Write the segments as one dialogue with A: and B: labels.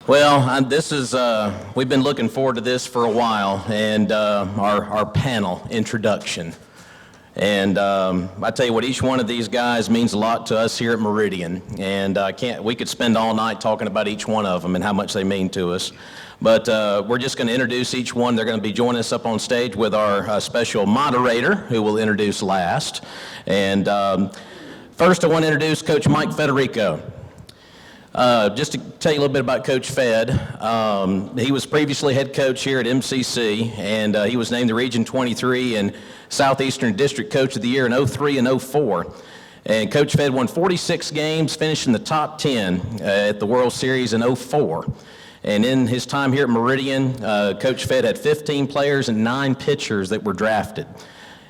A: Well, this is, we've been looking forward to this for a while, and our panel introduction. And I tell you what, each one of these guys means a lot to us here at Meridian, and we could spend all night talking about each one of them and how much they mean to us. But we're just going to introduce each one. They're going to be joining us up on stage with our special moderator, who we'll introduce last. And first, I want to introduce Coach Mike Federico. Just to tell you a little bit about Coach Fed, he was previously head coach here at MCC, and he was named the Region 23 and Southeastern District Coach of the Year in 03 and 04. And Coach Fed won 46 games, finished in the top 10 at the World Series in 04. And in his time here at Meridian, Coach Fed had 15 players and 9 pitchers that were drafted.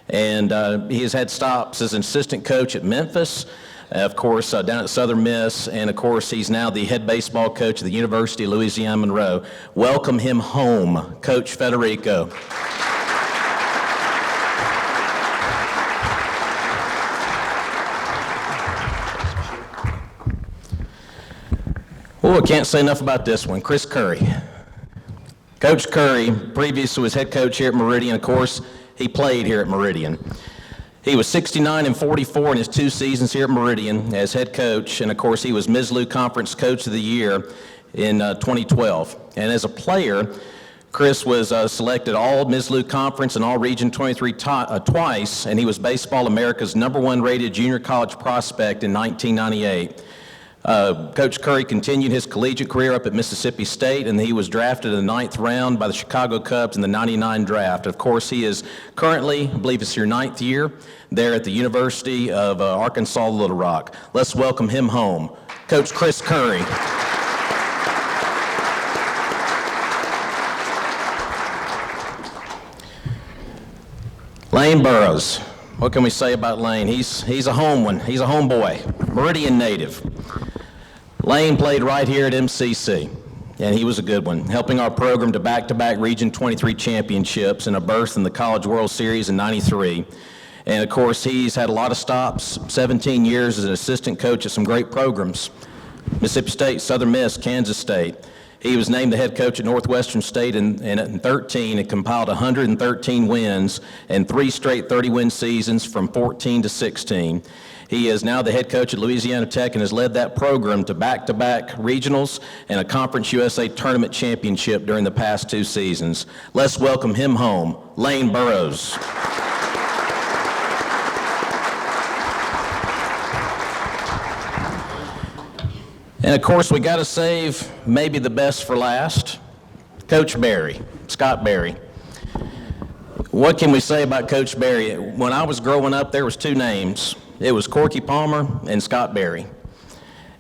A: And he has had stops as an assistant coach at Memphis, of course, down at Southern Miss, and of course, he's now the head baseball coach at the University of Louisiana Monroe. Welcome him home, Coach Federico. Oh, I can't say enough about this one. Chris Curry. Coach Curry previously was head coach here at Meridian. Of course, he played here at Meridian. He was 69 and 44 in his 2 seasons here at Meridian as head coach, and of course he was Mizzlou Conference Coach of the Year in 2012. And as a player, Chris was selected all Mizzlou Conference and all Region 23 twice, and he was Baseball America's #1 rated junior college prospect in 1998. Coach Curry continued his collegiate career up at Mississippi State, and he was drafted in the 9th round by the Chicago Cubs in the '99 draft. Of course, he is currently, I believe it's your 9th year, there at the University of Arkansas Little Rock. Let's welcome him home, Coach Chris Curry. Lane Burroughs. What can we say about Lane? He's a home one. He's a homeboy, Meridian native. Lane played right here at MCC, and he was a good one, helping our program to back-to-back Region 23 championships and a berth in the College World Series in '93. And of course, he's had a lot of stops, 17 years as an assistant coach at some great programs, Mississippi State, Southern Miss, Kansas State. He was named the head coach at Northwestern State in 13 and compiled 113 wins and 3 straight 30-win seasons from 14 to 16. He is now the head coach at Louisiana Tech and has led that program to back-to-back regionals and a Conference USA Tournament championship during the past 2 seasons. Let's welcome him home, Lane Burroughs. And of course, we got to save maybe the best for last, Coach Berry, Scott Berry. What can we say about Coach Berry? When I was growing up, there was 2 names. It was Corky Palmer and Scott Berry.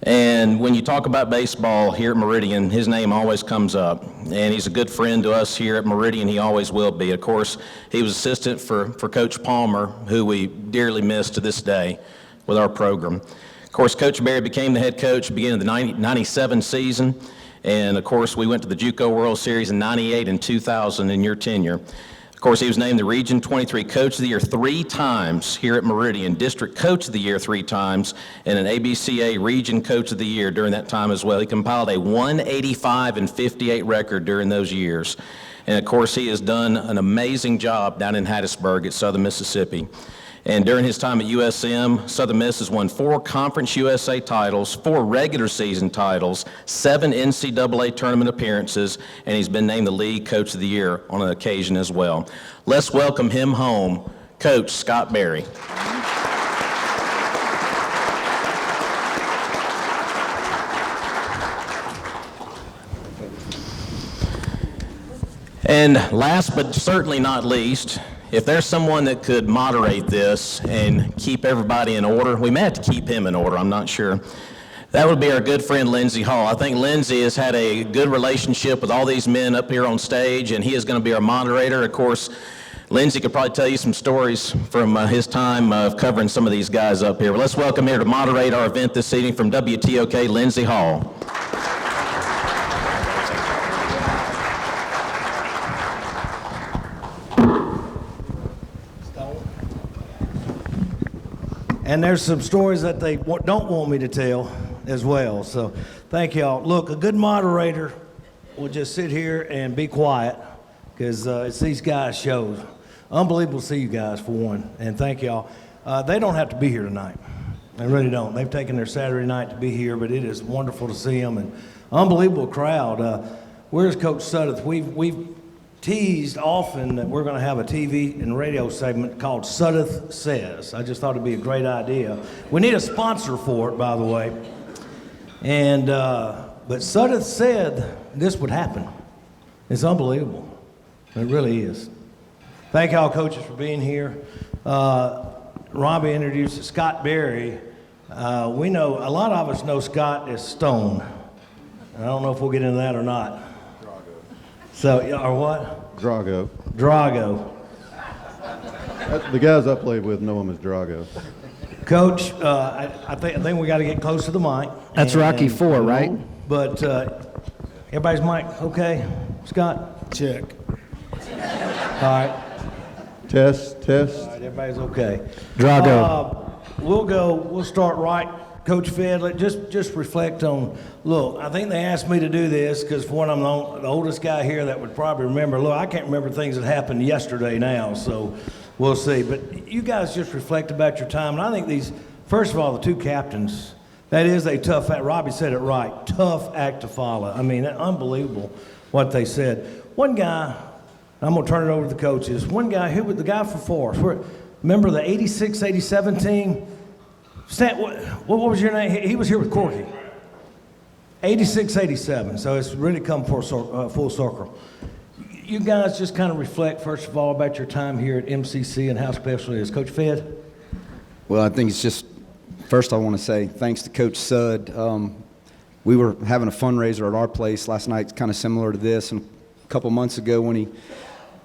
A: And when you talk about baseball here at Meridian, his name always comes up. And he's a good friend to us here at Meridian. He always will be. Of course, he was assistant for Coach Palmer, who we dearly miss to this day with our program. Of course, Coach Berry became the head coach beginning of the 97 season. And of course, we went to the JUCO World Series in '98 and 2000 in your tenure. Of course, he was named the Region 23 Coach of the Year 3 times here at Meridian, District Coach of the Year 3 times, and an ABCA Region Coach of the Year during that time as well. He compiled a 185 and 58 record during those years. And of course, he has done an amazing job down in Hattiesburg at Southern Mississippi. And during his time at USM, Southern Miss has won 4 Conference USA titles, 4 regular season titles, 7 NCAA tournament appearances, and he's been named the League Coach of the Year on an occasion as well. Let's welcome him home, Coach Scott Berry. And last but certainly not least, if there's someone that could moderate this and keep everybody in order, we may have to keep him in order, I'm not sure. That would be our good friend Lindsey Hall. I think Lindsey has had a good relationship with all these men up here on stage, and he is going to be our moderator. Of course, Lindsey could probably tell you some stories from his time of covering some of these guys up here. But let's welcome here to moderate our event this evening from WTOK, Lindsey Hall.
B: And there's some stories that they don't want me to tell as well. So thank y'all. Look, a good moderator will just sit here and be quiet because it's these guys' shows. Unbelievable to see you guys, for one, and thank y'all. They don't have to be here tonight. They really don't. They've taken their Saturday night to be here, but it is wonderful to see them, and unbelievable crowd. Where's Coach Sudduth? We've teased often that we're going to have a TV and radio segment called Sudduth Says. I just thought it'd be a great idea. We need a sponsor for it, by the way. And but Sudduth said this would happen. It's unbelievable. It really is. Thank y'all coaches for being here. Robby introduced Scott Berry. We know, a lot of us know Scott as Stone. I don't know if we'll get into that or not. So, or what?
C: Drago.
B: Drago.
C: The guys I played with know him as Drago.
B: Coach, I think we got to get close to the mic.
D: That's Rocky IV, right?
B: But everybody's mic okay? Scott? Check. All right.
C: Test.
B: All right, everybody's okay.
D: Drago.
B: We'll start right. Coach Fed, just reflect on, look, I think they asked me to do this because for one, I'm the oldest guy here that would probably remember. Look, I can't remember things that happened yesterday now, so we'll see. But you guys just reflect about your time. And I think first of all, the two captains, that is a tough act. Robby said it right, tough act to follow. I mean, unbelievable what they said. One guy, I'm going to turn it over to the coaches. One guy, who was the guy from Forest? Remember the 86, 87 team? Stan, what was your name? He was here with Corky. 86, 87. So it's really come full circle. You guys just kind of reflect, first of all, about your time here at MCC and how special it is. Coach Fed?
E: Well, I think it's just, first I want to say thanks to Coach Sudd. We were having a fundraiser at our place last night, kind of similar to this. And a couple months ago when he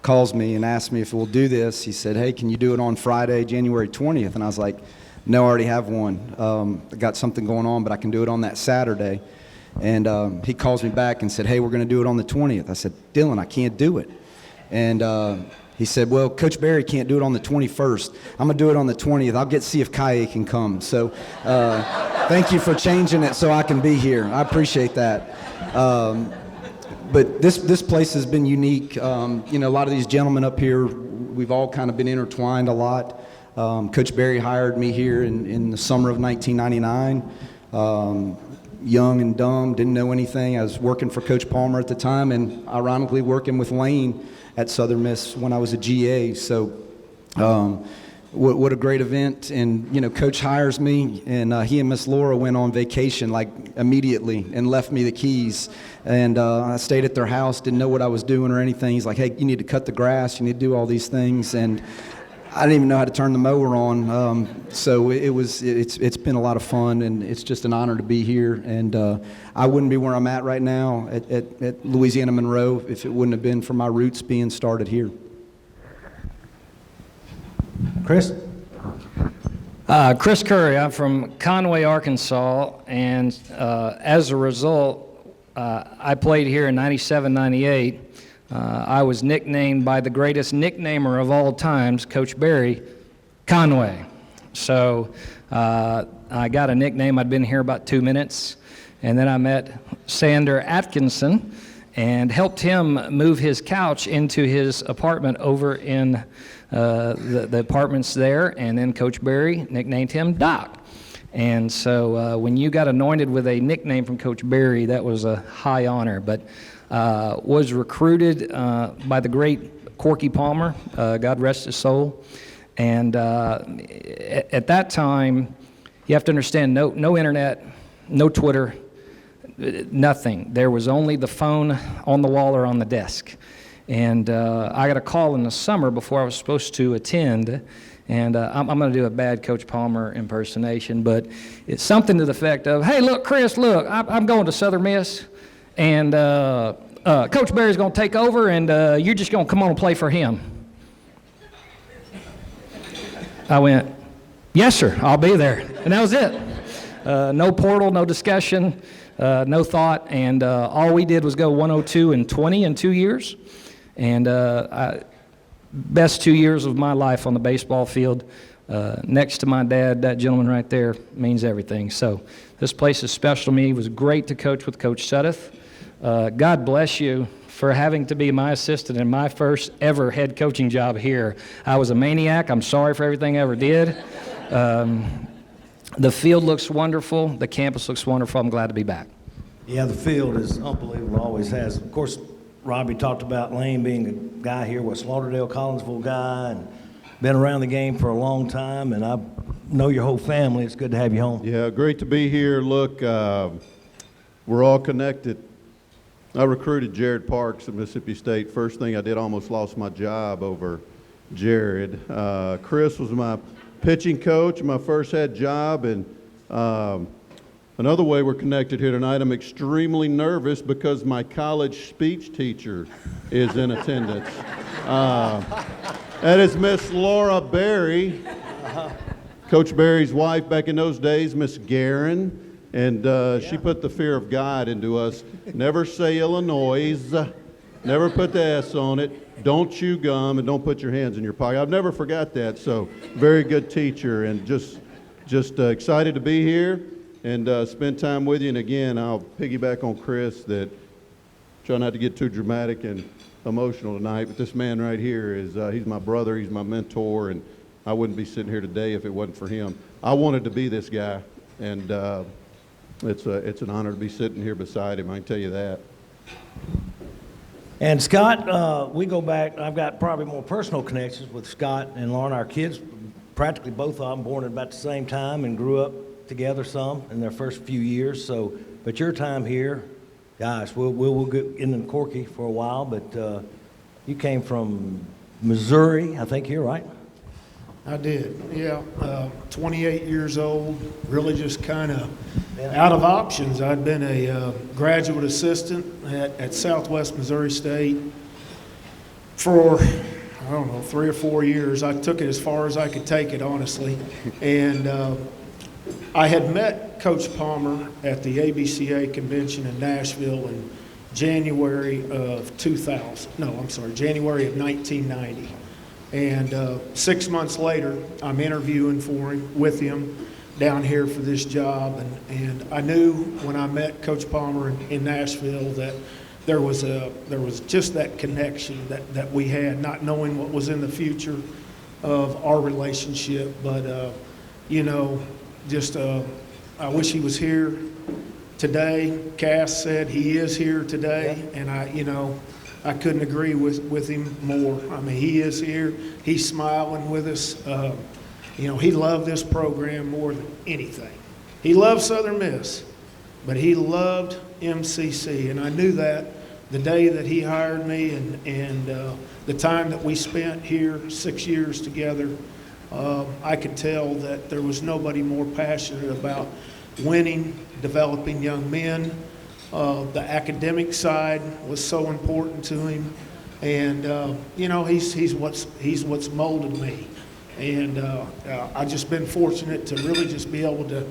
E: calls me and asks me if we'll do this, he said, hey, can you do it on Friday, January 20th? And I was like, no, I already have one. I got something going on, but I can do it on that Saturday. And he calls me back and said, hey, we're going to do it on the 20th. I said, Dylan, I can't do it. And he said, well, Coach Berry can't do it on the 21st. I'm going to do it on the 20th. I'll see if Kaye can come. So thank you for changing it so I can be here. I appreciate that. But this place has been unique. A lot of these gentlemen up here, we've all kind of been intertwined a lot. Coach Berry hired me here in the summer of 1999. Young and dumb, didn't know anything. I was working for Coach Palmer at the time and ironically working with Lane at Southern Miss when I was a GA. So what a great event. And, Coach hires me, and he and Miss Laura went on vacation like immediately and left me the keys. And I stayed at their house, didn't know what I was doing or anything. He's like, hey, you need to cut the grass, you need to do all these things. And I didn't even know how to turn the mower on, so it's been a lot of fun, and it's just an honor to be here. And I wouldn't be where I'm at right now at Louisiana Monroe if it wouldn't have been for my roots being started here.
B: Chris?
D: Chris Curry. I'm from Conway, Arkansas, and as a result, I played here in 97, 98. I was nicknamed by the greatest nicknamer of all times, Coach Berry, Conway. So I got a nickname. I'd been here about 2 minutes, and then I met Sander Atkinson and helped him move his couch into his apartment over in the apartments there, and then Coach Berry nicknamed him Doc. And so when you got anointed with a nickname from Coach Berry, that was a high honor. But was recruited by the great Corky Palmer, God rest his soul. And at that time, you have to understand, no internet, no Twitter, nothing. There was only the phone on the wall or on the desk. And I got a call in the summer before I was supposed to attend. And I'm going to do a bad Coach Palmer impersonation, but it's something to the effect of, hey, look, Chris, look, I'm going to Southern Miss. And Coach Berry's going to take over, and you're just going to come on and play for him. I went, yes, sir, I'll be there. And that was it. No portal, no discussion, no thought. And all we did was go 102-20 in 2 years. And best 2 years of my life on the baseball field. Next to my dad, that gentleman right there means everything. So this place is special to me. It was great to coach with Coach Sudduth. God bless you for having to be my assistant in my first ever head coaching job here. I was a maniac. I'm sorry for everything I ever did. The field looks wonderful. The campus looks wonderful. I'm glad to be back.
B: Yeah, the field is unbelievable, always has. Of course, Robbie talked about Lane being a guy here, West Lauderdale, Collinsville guy, and been around the game for a long time, and I know your whole family. It's good to have you home.
C: Yeah, great to be here. Look, we're all connected. I recruited Jared Parks at Mississippi State. First thing I did, almost lost my job over Jared. Chris was my pitching coach, my first head job, and another way we're connected here tonight, I'm extremely nervous because my college speech teacher is in attendance. That is Miss Laura Berry, Coach Berry's wife back in those days, Miss Guerin. And she put the fear of God into us. Never say Illinois, never put the S on it, don't chew gum, and don't put your hands in your pocket. I've never forgot that, so very good teacher, and just excited to be here and spend time with you. And again, I'll piggyback on Chris that try not to get too dramatic and emotional tonight, but this man right here is, he's my brother, he's my mentor, and I wouldn't be sitting here today if it wasn't for him. I wanted to be this guy, and it's an honor to be sitting here beside him, I can tell you that.
B: And Scott, we go back, I've got probably more personal connections with Scott and Lauren. Our kids, practically both of them, born at about the same time and grew up together some in their first few years. So, but your time here, gosh, we'll get into Corky for a while, but you came from Missouri, I think here, right?
F: I did, yeah. 28 years old, really just kind of out of options. I'd been a graduate assistant at Southwest Missouri State for, I don't know, 3 or 4 years. I took it as far as I could take it, honestly. And I had met Coach Palmer at the ABCA convention in Nashville in January of 1990. And 6 months later, I'm interviewing for him, with him, down here for this job. And I knew when I met Coach Palmer in Nashville that there was just that connection that we had, not knowing what was in the future of our relationship. But, I wish he was here today. Cass said he is here today, and I couldn't agree with him more. I mean, he is here. He's smiling with us. He loved this program more than anything. He loved Southern Miss, but he loved MCC, and I knew that the day that he hired me and the time that we spent here, 6 years together. I could tell that there was nobody more passionate about winning, developing young men. The academic side was so important to him, and he's what's molded me, and I've just been fortunate to really just be able to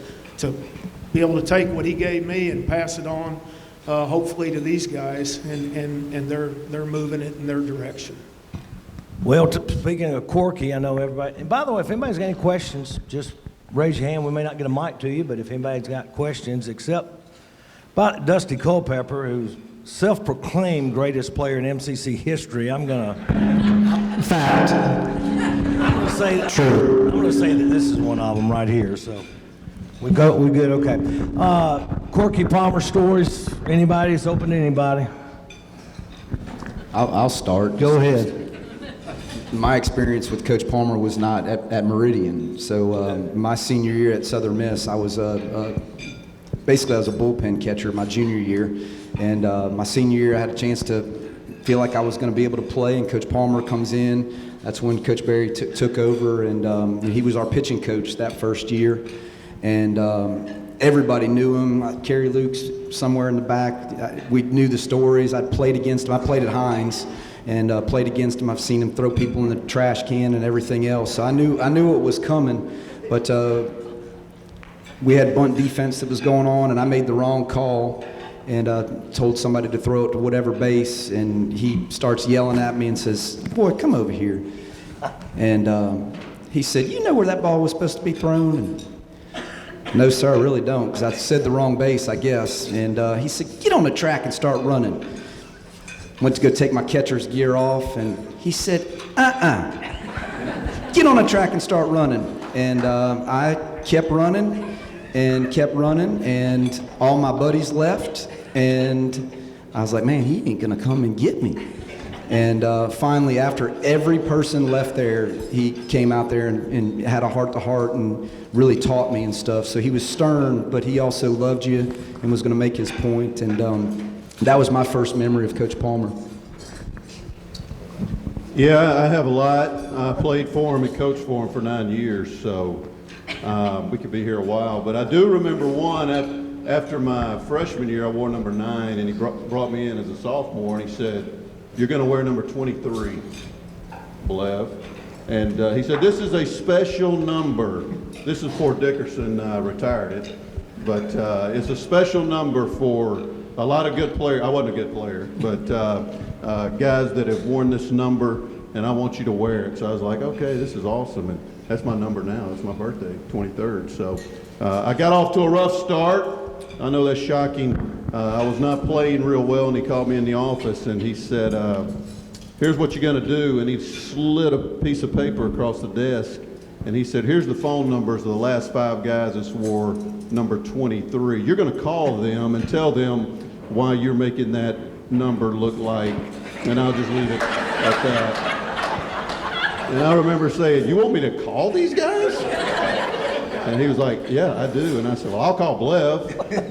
F: take what he gave me and pass it on, hopefully to these guys, and they're moving it in their direction.
B: Well, speaking of Corky, I know everybody, and by the way, if anybody's got any questions, just raise your hand. We may not get a mic to you, but if anybody's got questions, except about Dusty Culpepper, who's self-proclaimed greatest player in MCC history, I'm going to say that. True. I'm going to say that this is one of them right here. So we good. Okay. Corky Palmer stories. Anybody? It's open to anybody.
E: I'll start.
B: Go ahead.
E: My experience with Coach Palmer was not at Meridian. So my senior year at Southern Miss, I was basically I was a bullpen catcher my junior year, and my senior year I had a chance to feel like I was going to be able to play, and Coach Palmer comes in. That's when Coach Berry took over, and he was our pitching coach that first year, and everybody knew him. Kerry Luke's somewhere in the back. We knew the stories. I'd played against him. I played at Hines and played against him. I've seen him throw people in the trash can and everything else. So I knew what was coming, but we had bunt defense that was going on, and I made the wrong call and told somebody to throw it to whatever base, and he starts yelling at me and says, "Boy, come over here." And he said, "You know where that ball was supposed to be thrown?" And No, sir, I really don't, because I said the wrong base, I guess. And he said, get on the track and start running. Went to go take my catcher's gear off, and he said, get on the track and start running. And I kept running, and all my buddies left, and I was like, man, he ain't gonna come and get me. And finally, after every person left there, he came out there and had a heart-to-heart and really taught me and stuff. So he was stern, but he also loved you and was gonna make his point. And that was my first memory of Coach Palmer.
C: Yeah, I have a lot. I played for him and coached for him for 9 years, so we could be here a while. But I do remember one, after my freshman year, I wore number 9, and he brought me in as a sophomore, and he said, you're going to wear number 23, Blev. And he said, this is a special number. This is before Dickerson retired it. But it's a special number for a lot of good players. I wasn't a good player, but guys that have worn this number, and I want you to wear it. So I was like, okay, this is awesome. And that's my number now. It's my birthday, 23rd. So I got off to a rough start. I know that's shocking. I was not playing real well, and he called me in the office, and he said, here's what you're going to do. And he slid a piece of paper across the desk, and he said, here's the phone numbers of the last 5 guys that wore number 23. You're going to call them and tell them why you're making that number look like, and I'll just leave it at that. And I remember saying, you want me to call these guys? And he was like, yeah, I do. And I said, well, I'll call Blev.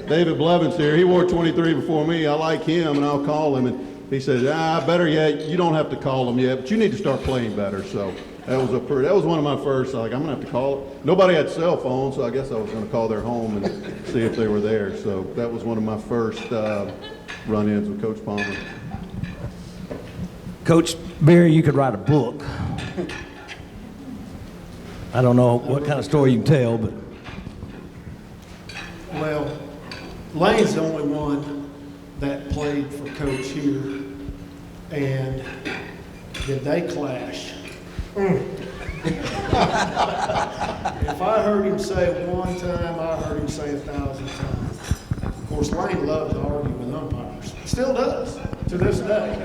C: David Blevin's here. He wore 23 before me. I like him, and I'll call him. And he said, better yet, you don't have to call him yet, but you need to start playing better. So that was one of my first. I'm going to have to call it. Nobody had cell phones, so I guess I was going to call their home and see if they were there. So that was one of my first run-ins with Coach Palmer.
B: Coach Berry, you could write a book. I don't know what kind of story you can tell, but.
F: Well, Lane's the only one that played for Coach here, and did they clash? If I heard him say it one time, I heard him say 1,000 times. Of course, Lane loved to argue with umpires. Still does, to this day.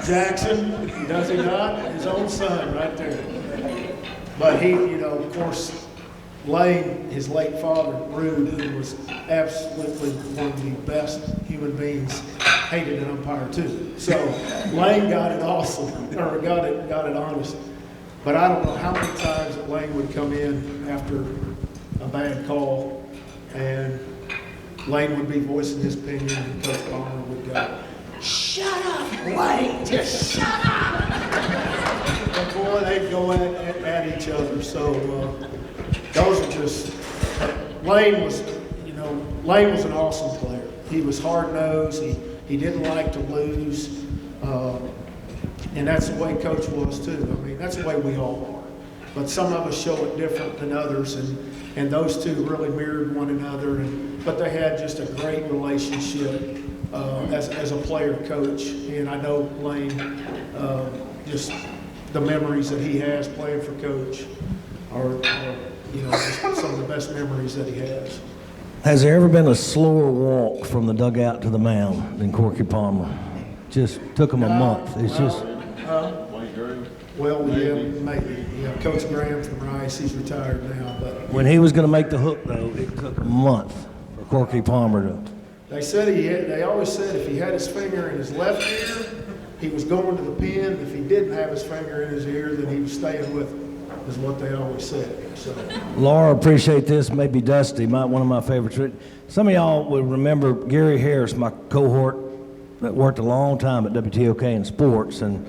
F: Jackson, does he not? His own son right there. But he, of course, Lane, his late father, Rude, who was absolutely one of the best human beings, hated an umpire too. So Lane got it awesome, or got it honest. But I don't know how many times that Lane would come in after a bad call, and Lane would be voicing his opinion, and Coach Palmer would go, "Shut up, Lane! Just shut up!" But boy, they'd go at each other. So those are just. Lane was an awesome player. He was hard-nosed. He didn't like to lose, and that's the way Coach was too. I mean, that's the way we all are. But some of us show it different than others, and those two really mirrored one another. But they had just a great relationship as a player-coach. And I know Lane, just the memories that he has playing for Coach are just some of the best memories that he has.
B: Has there ever been a slower walk from the dugout to the mound than Corky Palmer? Just took him a month. It's just.
F: Well, yeah, maybe. Yeah, Coach Graham from Rice, he's retired now. But
B: When he was going to make the hook, though, it took a month for Corky Palmer to.
F: They always said if he had his finger in his left ear, he was going to the pen. If he didn't have his finger in his ear, then he was staying with him, is what they always said. So.
B: Laura, appreciate this. Maybe Dusty, one of my favorites. Some of y'all would remember Gary Harris, my cohort that worked a long time at WTOK in sports, and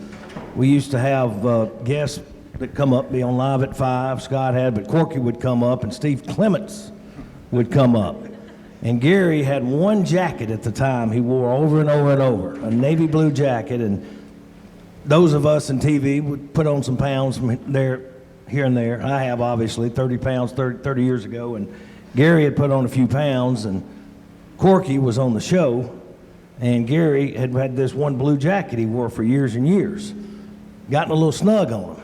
B: we used to have guests that come up, be on live at 5. Scott had, but Corky would come up, and Steve Clements would come up. And Gary had one jacket at the time he wore over and over and over, a navy blue jacket, and those of us in TV would put on some pounds from there, here and there. I have, obviously, 30 pounds 30 years ago, and Gary had put on a few pounds, and Corky was on the show, and Gary had this one blue jacket he wore for years and years. Gotten a little snug on him.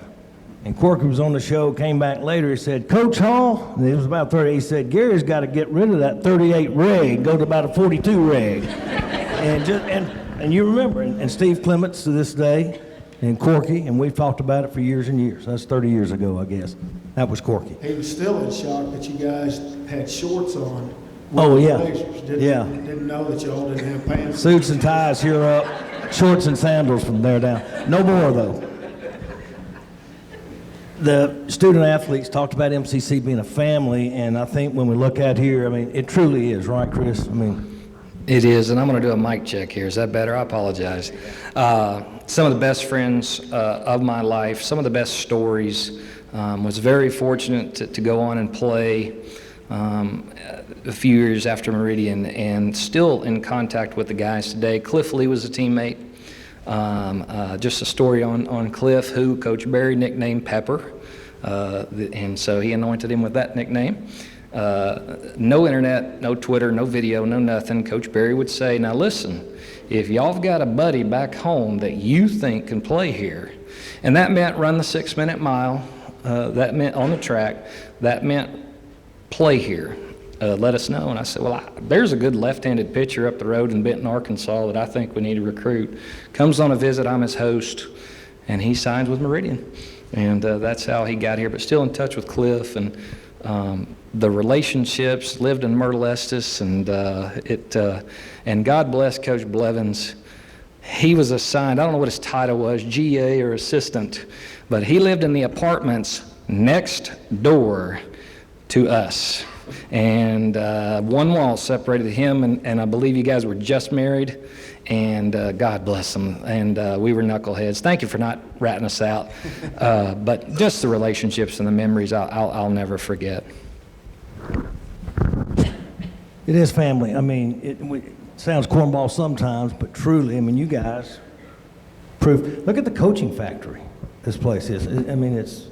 B: And Corky was on the show, came back later, he said, Coach Hall, and it was about 30, he said, Gary's got to get rid of that 38 reg, go to about a 42 reg. and you remember, and Steve Clements to this day, and Corky, and we've talked about it for years and years. That's 30 years ago, I guess. That was Corky.
F: He was still in shock that you guys had shorts on.
B: Oh, yeah.
F: Didn't know that y'all didn't have pants.
B: Suits and ties here up, shorts and sandals from there down. No more, though. The student athletes talked about MCC being a family, and I think when we look at here, I mean, it truly is, right, Chris? I mean,
D: It is, and I'm going to do a mic check here. Is that better? I apologize. Some of the best friends of my life, some of the best stories. Was very fortunate to go on and play a few years after Meridian, and still in contact with the guys today. Cliff Lee was a teammate. Just a story on Cliff, who Coach Berry nicknamed Pepper, and so he anointed him with that nickname. No internet, no Twitter, no video, no nothing. Coach Berry would say, now listen, if y'all have got a buddy back home that you think can play here, and that meant run the 6-minute mile, that meant on the track, that meant play here. Let us know. And I said, well, there's a good left-handed pitcher up the road in Benton, Arkansas that I think we need to recruit. Comes on a visit, I'm his host, and he signs with Meridian. And that's how he got here, but still in touch with Cliff and the relationships, lived in Myrtle Estes, and God bless Coach Blevins. He was assigned, I don't know what his title was, GA or assistant, but he lived in the apartments next door to us. And one wall separated him, and I believe you guys were just married, and God bless them. And we were knuckleheads. Thank you for not ratting us out. But just the relationships and the memories I'll never forget.
B: it is family. I mean, it sounds cornball sometimes, but truly, I mean, you guys prove. Look at the coaching factory this place is. I mean, it's.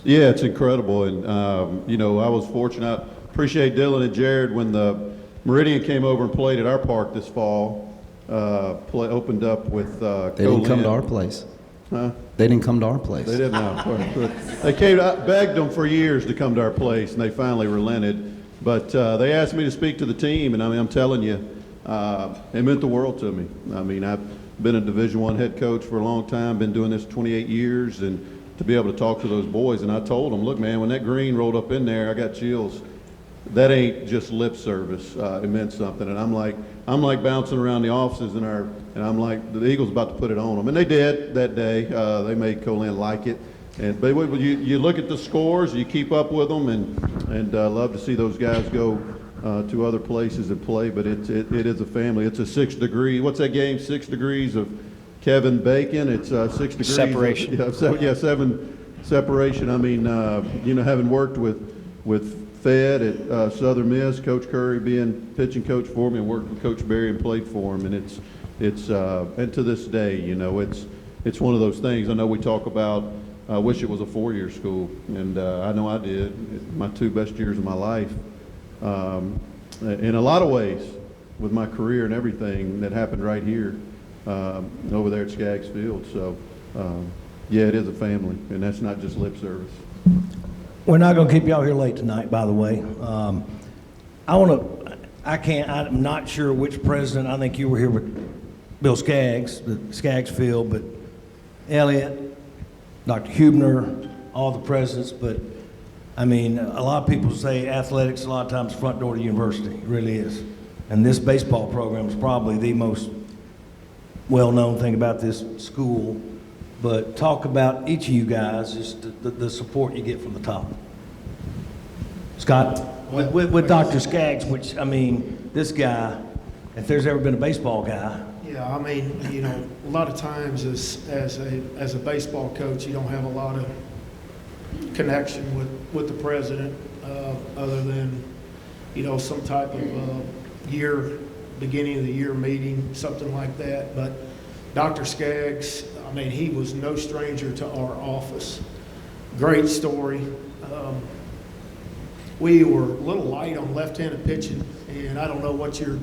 C: Yeah, it's incredible. And, you know, I was fortunate. I appreciate Dylan and Jared when the Meridian came over and played at our park this fall. Opened up with
E: They didn't come to our place.
C: Huh?
E: They didn't come to our place.
C: They didn't know. They came. I begged them for years to come to our place, and they finally relented. But they asked me to speak to the team, and I mean, I'm telling you, it meant the world to me. I mean, I've been a Division I head coach for a long time, been doing this 28 years, and to be able to talk to those boys, and I told them, look, man, when that green rolled up in there, I got chills. That ain't just lip service. It meant something, and I'm like bouncing around the offices and I'm like, the Eagles about to put it on them, and they did that day. They made Colin like it, but you look at the scores, you keep up with them, and love to see those guys go to other places and play. But it is a family. It's a 6 degree. What's that game? 6 degrees of Kevin Bacon. It's 6 degrees
D: Separation.
C: Of, 7 separation. I mean, you know, having worked with Fed at Southern Miss, Coach Curry being pitching coach for me, and worked with Coach Berry and played for him, and it's and to this day, you know, it's one of those things. I know we talk about. I wish it was a 4-year school, and I know I did. My 2 best years of my life, in a lot of ways, with my career and everything that happened right here over there at Skaggs Field. So, yeah, it is a family, and that's not just lip service.
B: We're not going to keep y'all here late tonight, by the way. I'm not sure which president. I think you were here with Bill Skaggs, the Skaggs Field, but Elliott, Dr. Hubner, all the presidents. But, I mean, a lot of people say athletics a lot of times front door to university. It really is. And this baseball program is probably the most well-known thing about this school. But talk about each of you guys, just the support you get from the top. Scott, with Dr. Skaggs, which, I mean, this guy, if there's ever been a baseball guy.
F: Yeah, I mean, you know, a lot of times as a baseball coach, you don't have a lot of connection with the president other than, you know, some type of beginning of the year meeting, something like that. But Dr. Skaggs, I mean, he was no stranger to our office. Great story. We were a little light on left-handed pitching, and I don't know what your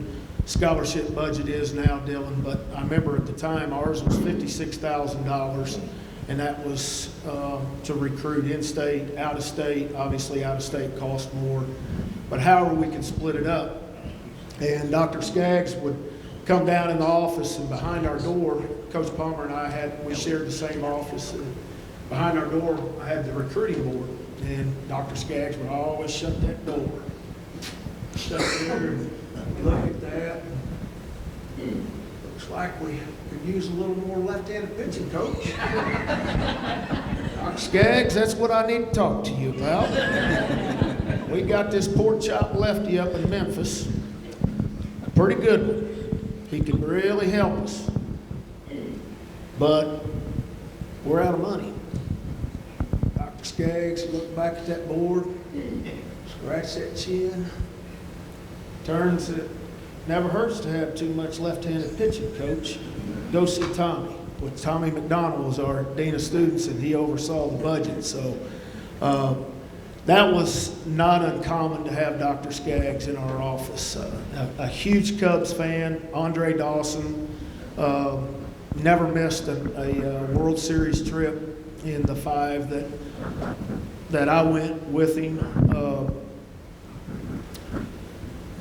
F: scholarship budget is now, Dylan, but I remember at the time ours was $56,000, and that was to recruit in-state, out-of-state. Obviously, out-of-state costs more, but however we can split it up. And Dr. Skaggs would come down in the office, and behind our door, Coach Palmer and I we shared the same office. And behind our door, I had the recruiting board, and Dr. Skaggs would always shut that door. Shut there, and look at that. Looks like we could use a little more left-handed pitching, Coach. Dr. Skaggs, that's what I need to talk to you about. We got this pork chop lefty up in Memphis. A pretty good one. He could really help us. But we're out of money. Dr. Skaggs looked back at that board, scratched that chin, turns it. Never hurts to have too much left-handed pitching, Coach. Go see Tommy. Well, Tommy McDonald was our dean of students, and he oversaw the budget. So that was not uncommon to have Dr. Skaggs in our office. A huge Cubs fan, Andre Dawson, never missed a World Series trip in the 5 that I went with him.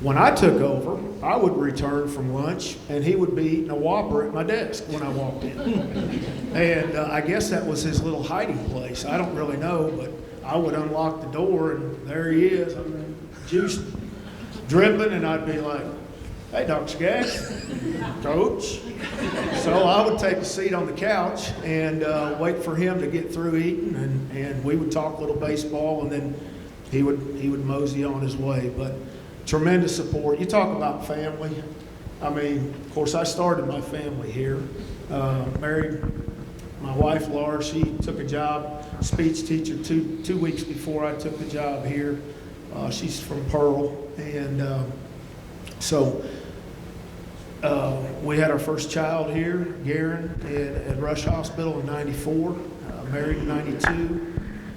F: When I took over, I would return from lunch, and he would be eating a Whopper at my desk when I walked in. And I guess that was his little hiding place. I don't really know, but I would unlock the door, and there he is. I mean, juice dripping, and I'd be like, "Hey, Dr. Skaggs, Coach." So I would take a seat on the couch and wait for him to get through eating, and we would talk a little baseball, and then he would mosey on his way. But tremendous support. You talk about family. I mean, of course, I started my family here. Married my wife, Laura. She took a job, speech teacher, two weeks before I took the job here. She's from Pearl. And so we had our first child here, Garen, at Rush Hospital in '94, married in '92.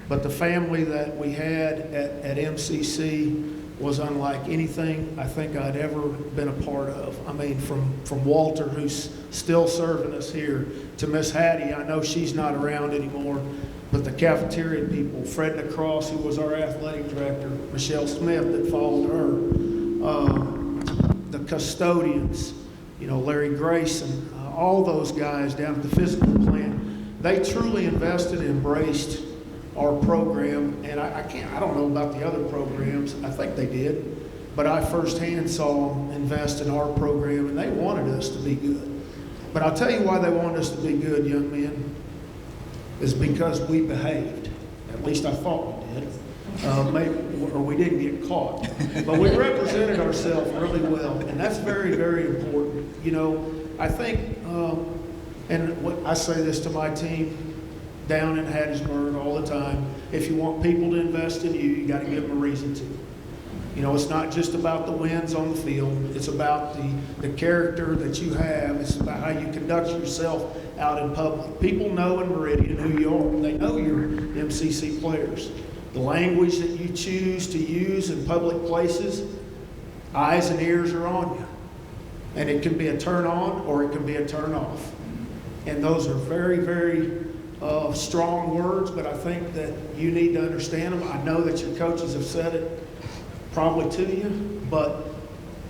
F: But the family that we had at MCC was unlike anything I think I'd ever been a part of. I mean, from Walter, who's still serving us here, to Miss Hattie. I know she's not around anymore, but the cafeteria people, Fred Necross, who was our athletic director, Michelle Smith that followed her, the custodians, Larry Grayson, all those guys down at the physical plant, they truly invested and embraced our program, and I don't know about the other programs. I think they did, but I firsthand saw them invest in our program, and they wanted us to be good. But I'll tell you why they wanted us to be good, young men, is because we behaved. At least I thought we did. Maybe, or we didn't get caught. But we represented ourselves really well, and that's very, very important. I think, and I say this to my team down in Hattiesburg all the time, if you want people to invest in you, you got to give them a reason to. It's not just about the wins on the field. It's about the character that you have. It's about how you conduct yourself out in public. People know in Meridian who you are. They know you're MCC players. The language that you choose to use in public places, eyes and ears are on you. And it can be a turn on or it can be a turn off. And those are very, very strong words, but I think that you need to understand them. I know that your coaches have said it probably to you, but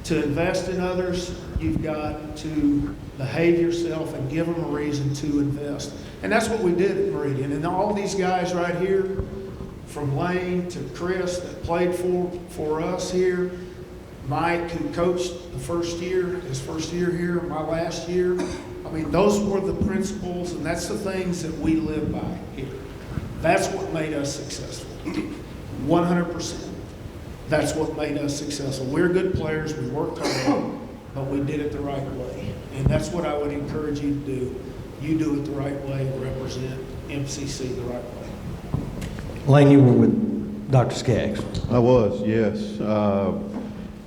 F: to invest in others, you've got to behave yourself and give them a reason to invest. And that's what we did at Meridian. And all these guys right here, from Lane to Chris that played for us here, Mike, who coached his first year here, my last year. I mean, those were the principles, and that's the things that we live by here. That's what made us successful. 100%. That's what made us successful. We're good players. We worked hard, but we did it the right way. And that's what I would encourage you to do. You do it the right way and represent MCC the right way.
B: Lane, you were with Dr. Skaggs.
C: I was, yes.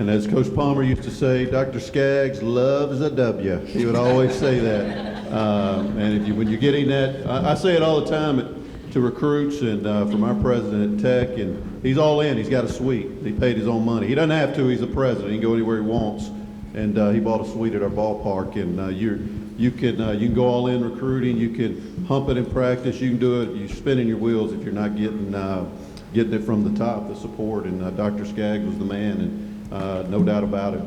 C: And as Coach Palmer used to say, Dr. Skaggs loves a W. He would always say that. And when you're getting that, I say it all the time to recruits and from our president at Tech, and he's all in. He's got a suite. He paid his own money. He doesn't have to. He's the president. He can go anywhere he wants. And he bought a suite at our ballpark. And you can go all in recruiting. You can hump it in practice. You can do it. You're spinning your wheels if you're not getting it from the top, the support. And Dr. Skaggs was the man, and no doubt about it.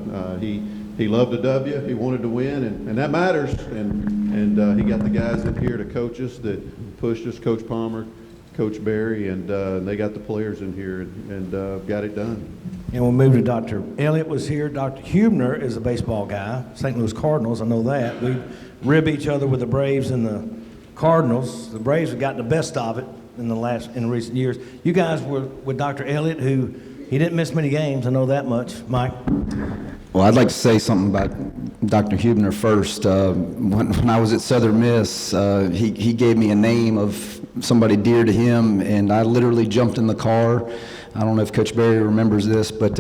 C: He loved a W. He wanted to win, and that matters. And he got the guys in here to coach us that pushed us, Coach Palmer, Coach Berry, and they got the players in here and got it done.
B: And we'll move to Dr. Elliott was here. Dr. Hubner is a baseball guy, St. Louis Cardinals, I know that. We rib each other with the Braves and the Cardinals. The Braves have gotten the best of it in recent years. You guys were with Dr. Elliott, who he didn't miss many games, I know that much. Mike?
E: Well, I'd like to say something about Dr. Hubner first. When I was at Southern Miss, he gave me a name of somebody dear to him, and I literally jumped in the car. I don't know if Coach Berry remembers this, but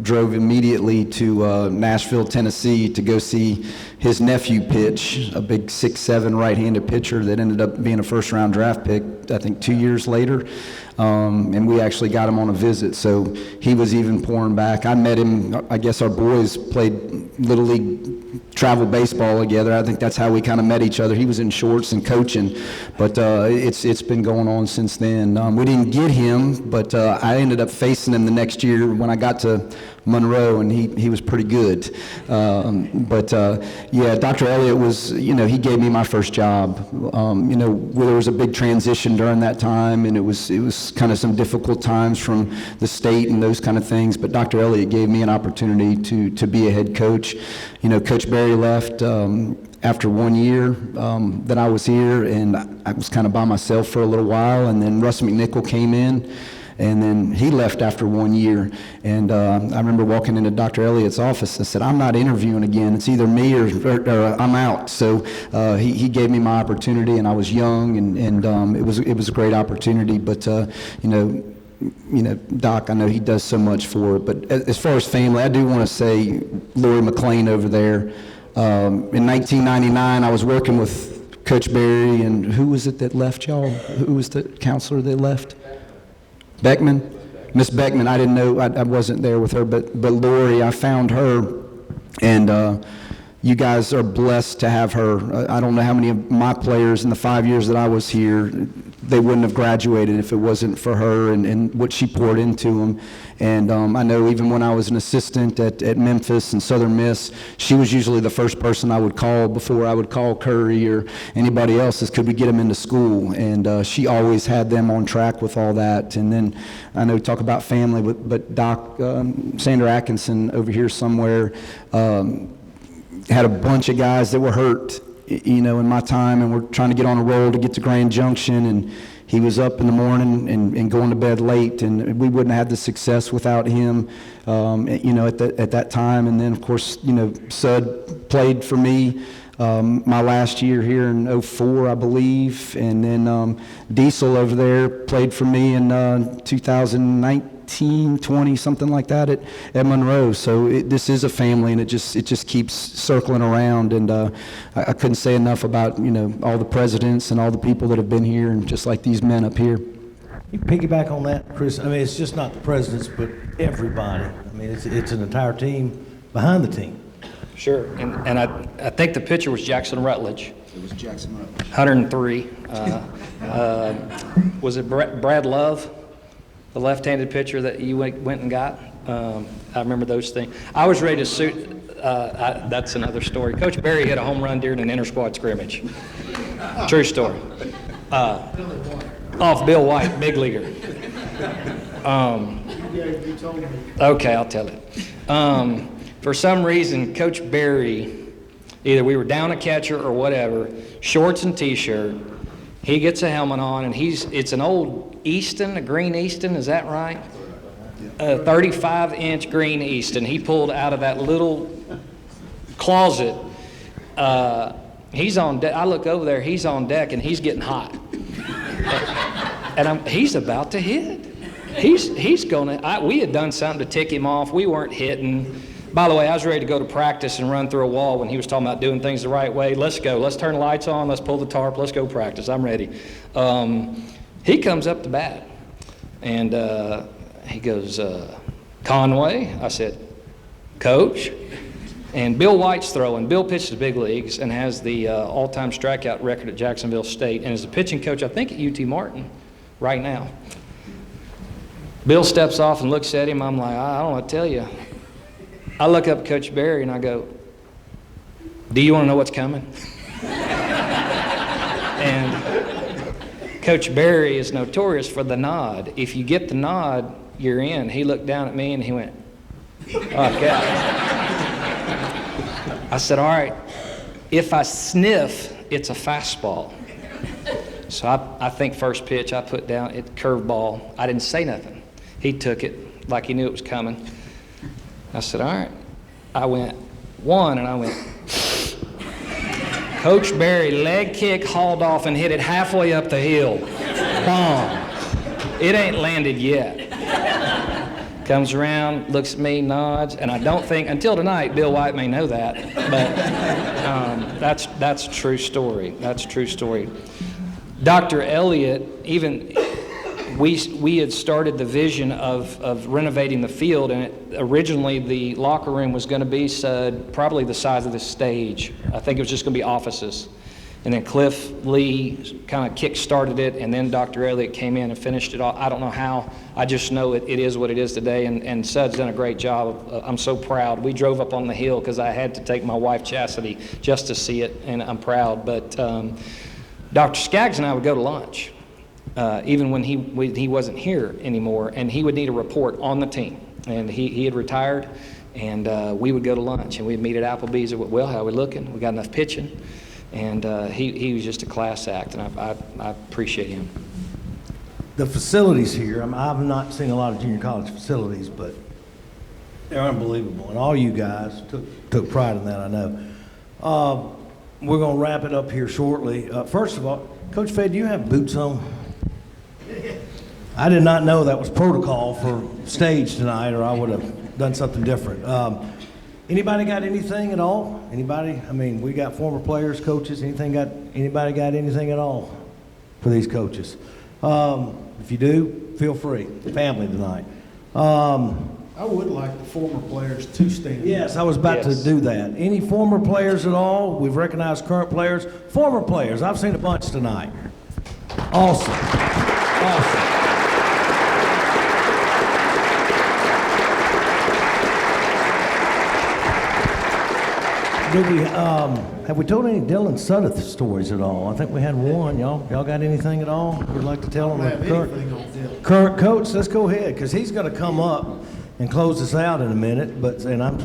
E: drove immediately to Nashville, Tennessee to go see his nephew pitch, a big 6'7" right-handed pitcher that ended up being a first-round draft pick, I think 2 years later. And we actually got him on a visit, so he was even pouring back. I met him, I guess our boys played Little League travel baseball together. I think that's how we kind of met each other. He was in shorts and coaching, but it's been going on since then. We didn't get him, but I ended up facing him the next year when I got to Monroe, and he was pretty good. Yeah, Dr. Elliott was, he gave me my first job. There was a big transition during that time, and it was kind of some difficult times from the state and those kind of things, but Dr. Elliott gave me an opportunity to be a head coach. Coach Berry left after 1 year that I was here, and I was kind of by myself for a little while, and then Russ McNichol came in, and then he left after 1 year. And I remember walking into Dr. Elliott's office and said, I'm not interviewing again. It's either me or I'm out. So he gave me my opportunity, and I was young, and it was a great opportunity. But Doc, I know he does so much for it. But as far as family, I do want to say Lori McLean over there. In 1999, I was working with Coach Berry, and who was it that left y'all? Who was the counselor that left? Beckman? Miss Beckman, I didn't know, I wasn't there with her, but Lori, I found her, and you guys are blessed to have her. I don't know how many of my players in the 5 years that I was here, they wouldn't have graduated if it wasn't for her and what she poured into them. And I know even when I was an assistant at Memphis and Southern Miss, she was usually the first person I would call before I would call Curry or anybody else, is could we get them into school? And she always had them on track with all that. And then I know we talk about family, but Doc, Sandra Atkinson over here somewhere, had a bunch of guys that were hurt, in my time, and we're trying to get on a roll to get to Grand Junction, and he was up in the morning and going to bed late, and we wouldn't have had the success without him, at that time. And then, of course, Sud played for me my last year here in 2004, I believe, and then Diesel over there played for me in 2019, 20, something like that at Monroe. So this is a family, and it just keeps circling around. And I couldn't say enough about all the presidents and all the people that have been here, and just like these men up here.
B: You piggyback on that, Chris. I mean, it's just not the presidents, but everybody. I mean, it's an entire team behind the team.
D: Sure, and I think the pitcher was Jackson Rutledge.
E: It was Jackson Rutledge.
D: 103. Was it Brad Love, the left-handed pitcher that you went and got? I remember those things. I was ready to suit. That's another story. Coach Berry hit a home run during an inter-squad scrimmage. True story. Off Bill White, big leaguer. Okay, I'll tell it. For some reason, Coach Berry, either we were down a catcher or whatever, shorts and T-shirt, he gets a helmet on, and it's an old Easton, a green Easton, is that right? A 35-inch green Easton. He pulled out of that little closet. He's on deck. I look over there, he's on deck, and he's getting hot. And he's about to hit. He's going to, we had done something to tick him off. We weren't hitting. By the way, I was ready to go to practice and run through a wall when he was talking about doing things the right way. Let's go. Let's turn the lights on. Let's pull the tarp. Let's go practice. I'm ready. He comes up to bat, and he goes, Conway. I said, Coach. And Bill White's throwing. Bill pitched the big leagues and has the all-time strikeout record at Jacksonville State and is a pitching coach, I think, at UT Martin right now. Bill steps off and looks at him. I'm like, I don't want to tell you. I look up at Coach Berry and I go, do you want to know what's coming? And Coach Berry is notorious for the nod. If you get the nod, you're in. He looked down at me and he went, okay. I said, all right, if I sniff, it's a fastball. So I think first pitch I put down, it curveball. I didn't say nothing. He took it like he knew it was coming. I said, all right. I went one and I went. Coach Berry leg kick, hauled off and hit it halfway up the hill. Bomb. It ain't landed yet. Comes around, looks at me, nods, and I don't think, until tonight, Bill White may know that, but that's a true story. That's a true story. Dr. Elliott, even, we had started the vision of renovating the field, and originally the locker room was going to be probably the size of this stage. I think it was just going to be offices. And then Cliff Lee kind of kick-started it, and then Dr. Elliott came in and finished it all. I don't know how. I just know it is what it is today, and Sud's done a great job. I'm so proud. We drove up on the hill because I had to take my wife Chastity just to see it, and I'm proud. But Dr. Skaggs and I would go to lunch, even when he wasn't here anymore, and he would need a report on the team. And he had retired, and we would go to lunch, and we'd meet at Applebee's and, well, how are we looking? We got enough pitching? And he was just a class act, and I appreciate him.
B: The facilities here, I've not seen a lot of junior college facilities, but they're unbelievable. And all you guys took pride in that, I know. We're going to wrap it up here shortly. First of all, Coach Fed, do you have boots on? I did not know that was protocol for stage tonight, or I would have done something different. Anybody got anything at all? Anybody? I mean, we got former players, coaches. Anybody got anything at all for these coaches? If you do, feel free. Family tonight.
F: I would like the former players to stand.
B: Yes, I was about to do that. Any former players at all? We've recognized current players. Former players. I've seen a bunch tonight. Awesome. Awesome. Have we told any Dylan Sudduth stories at all? I think we had one. Y'all got anything at all we'd like to tell them?
F: I don't have anything on Dylan.
B: Current coach, let's go ahead, because he's going to come up and close us out in a minute,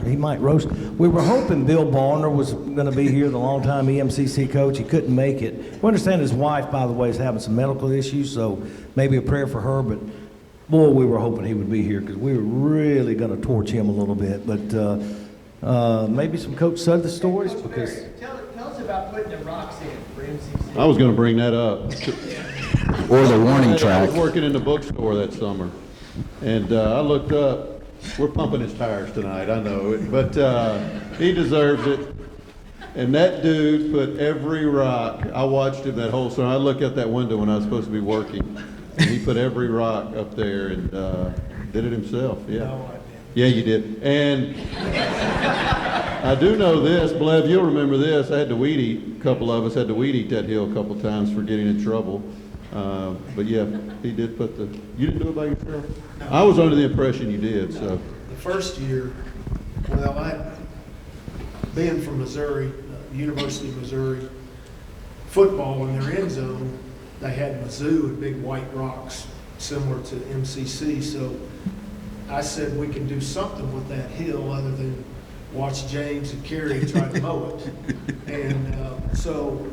B: he might roast. We were hoping Bill Barner was going to be here, the longtime EMCC coach. He couldn't make it. We understand his wife, by the way, is having some medical issues, so maybe a prayer for her, but boy, we were hoping he would be here because we were really going to torch him a little bit, but maybe some Coach Sudduth stories, because
G: Tell us about putting the rocks in for MCC.
C: I was going to bring that up.
E: Or the warning
C: I
E: track.
C: was working in the bookstore that summer, and I looked up. We're pumping his tires tonight, I know it, but he deserves it. And that dude put every rock. I watched him that whole summer. I looked out that window when I was supposed to be working, and he put every rock up there and did it himself. Yeah.
F: No, I didn't.
C: Yeah, you did. And I do know this, Blev, you'll remember this. I had to weed eat. A couple of us had to weed eat that hill a couple times for getting in trouble. But yeah, he did put you didn't do it by yourself? No. I was under the impression you did, so.
F: The first year, being from Missouri, University of Missouri, football in their end zone, they had Mizzou and big white rocks similar to MCC, so I said we can do something with that hill other than watch James and Kerry try to mow it. And so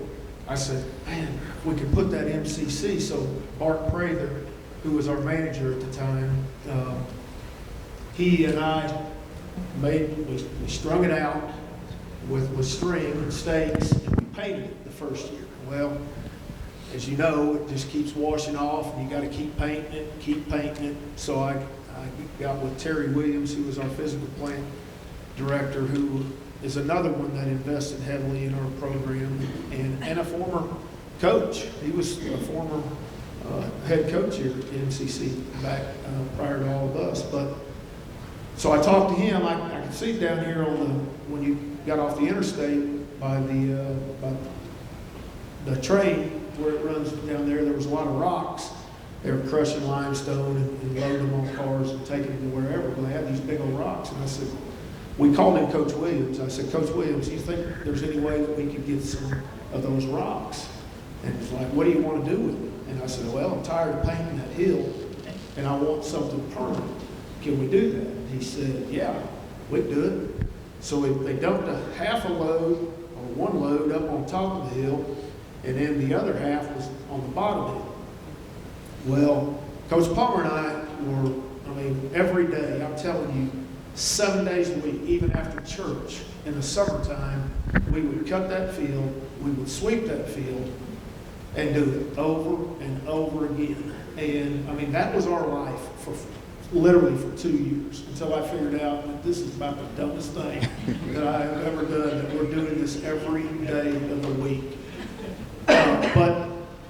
F: I said, man, if we could put that MCC. So Bart Prather, who was our manager at the time, he and I we strung it out with string and stakes, and we painted it the first year. Well, as you know, it just keeps washing off, and you got to keep painting it. So I got with Terry Williams, who was our physical plant director, who is another one that invested heavily in our program, and a former coach. He was a former head coach here at MCC back prior to all of us. But So I talked to him. I could see down here when you got off the interstate by the train where it runs down there was a lot of rocks. They were crushing limestone and loading them on cars and taking them to wherever. But they had these big old rocks. And I said, we called him Coach Williams. I said, Coach Williams, do you think there's any way that we could get some of those rocks? And he's like, what do you want to do with them? And I said, well, I'm tired of painting that hill, and I want something permanent. Can we do that? And he said, yeah, we can do it. So they dumped a half a load, or one load, up on top of the hill, and then the other half was on the bottom of it. Well, Coach Palmer and I were, every day, I'm telling you, 7 days a week, even after church, in the summertime, we would cut that field, we would sweep that field, and do it over and over again. And that was our life literally for 2 years, until I figured out that this is about the dumbest thing that I have ever done, that we're doing this every day of the week.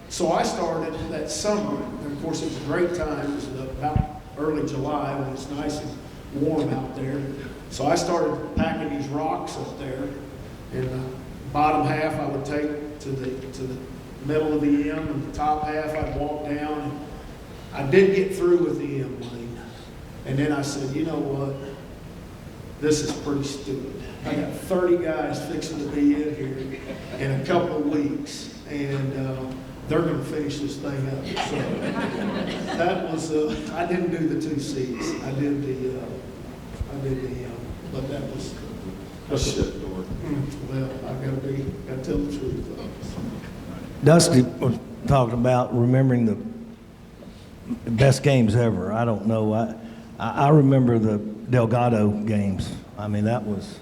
F: So I started that summer, and of course it was a great time. It was about early July when it's nice and warm out there. So I started packing these rocks up there, and the bottom half I would take to the middle of the M, and the top half I'd walk down. And I did get through with the M lane, and then I said, you know what, this is pretty stupid. I got 30 guys fixing to be in here in a couple of weeks, and they're going to finish this thing up. So that was, I didn't do the 2 seats. I did the but that was a shit story. Well, I gotta tell the truth.
B: Dusty was talking about remembering the best games ever. I don't know. I remember the Delgado games. That was,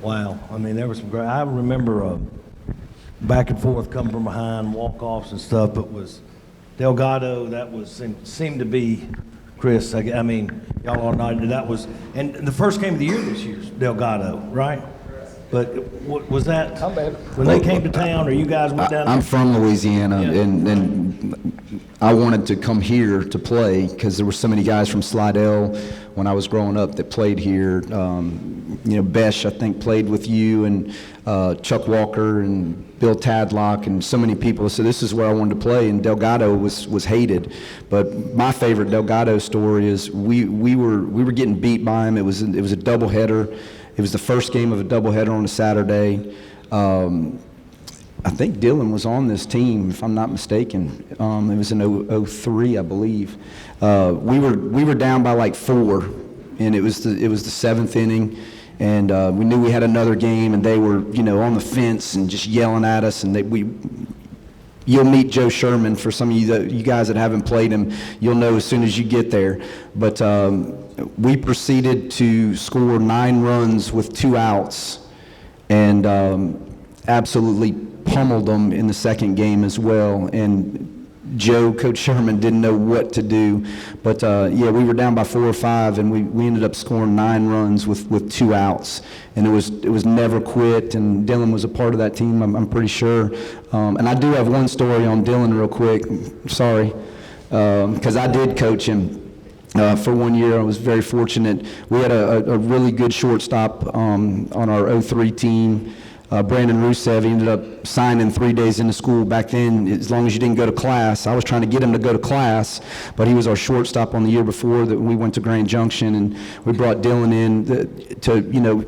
B: wow. There was some great. I remember back and forth, coming from behind, walk-offs and stuff. But was Delgado, that was seemed to be Chris. Y'all all nodded. That was, and the first game of the year this year's Delgado, right? But was that when they came to town, or you guys went down?
E: I'm from Louisiana,
B: Yeah.
E: and I wanted to come here to play because there were so many guys from Slidell when I was growing up that played here. Besh, I think, played with you, and Chuck Walker and Bill Tadlock, and so many people. So this is where I wanted to play, and Delgado was hated. But my favorite Delgado story is we were getting beat by him. It was a doubleheader. It was the first game of a doubleheader on a Saturday. I think Dylan was on this team, if I'm not mistaken. It was in 03, I believe. We were down by like 4, and it was the 7th inning, and we knew we had another game, and they were on the fence and just yelling at us. And you'll meet Joe Sherman. For some of you guys that haven't played him, you'll know as soon as you get there. But we proceeded to score 9 runs with 2 outs, and absolutely pummeled them in the second game as well. And Coach Sherman didn't know what to do. But we were down by 4 or 5, and we ended up scoring 9 runs with 2 outs. And it was never quit, and Dylan was a part of that team, I'm pretty sure. And I do have one story on Dylan real quick. Sorry, because I did coach him. For 1 year, I was very fortunate. We had a really good shortstop on our 03 team. Brandon Rusev, he ended up signing 3 days into school. Back then, as long as you didn't go to class, I was trying to get him to go to class, but he was our shortstop on the year before that we went to Grand Junction, and we brought Dylan in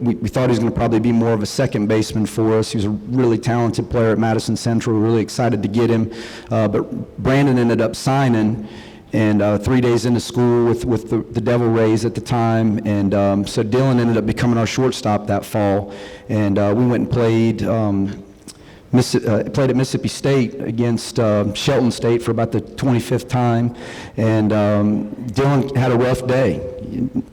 E: we thought he was going to probably be more of a second baseman for us. He was a really talented player at Madison Central. We were really excited to get him, but Brandon ended up signing. And 3 days into school with the Devil Rays at the time, and so Dylan ended up becoming our shortstop that fall, and we went and played at Mississippi State against Shelton State for about the 25th time, and Dylan had a rough day.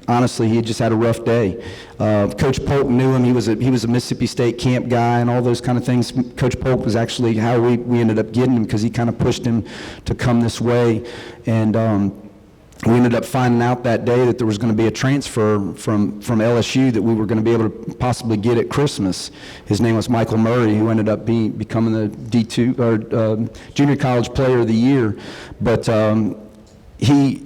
E: Honestly, he just had a rough day. Coach Polk knew him. He was a Mississippi State camp guy and all those kind of things. Coach Polk was actually how we ended up getting him, because he kind of pushed him to come this way. And we ended up finding out that day that there was going to be a transfer from LSU that we were going to be able to possibly get at Christmas. His name was Michael Murray, who ended up becoming the D2 or Junior College Player of the Year. But he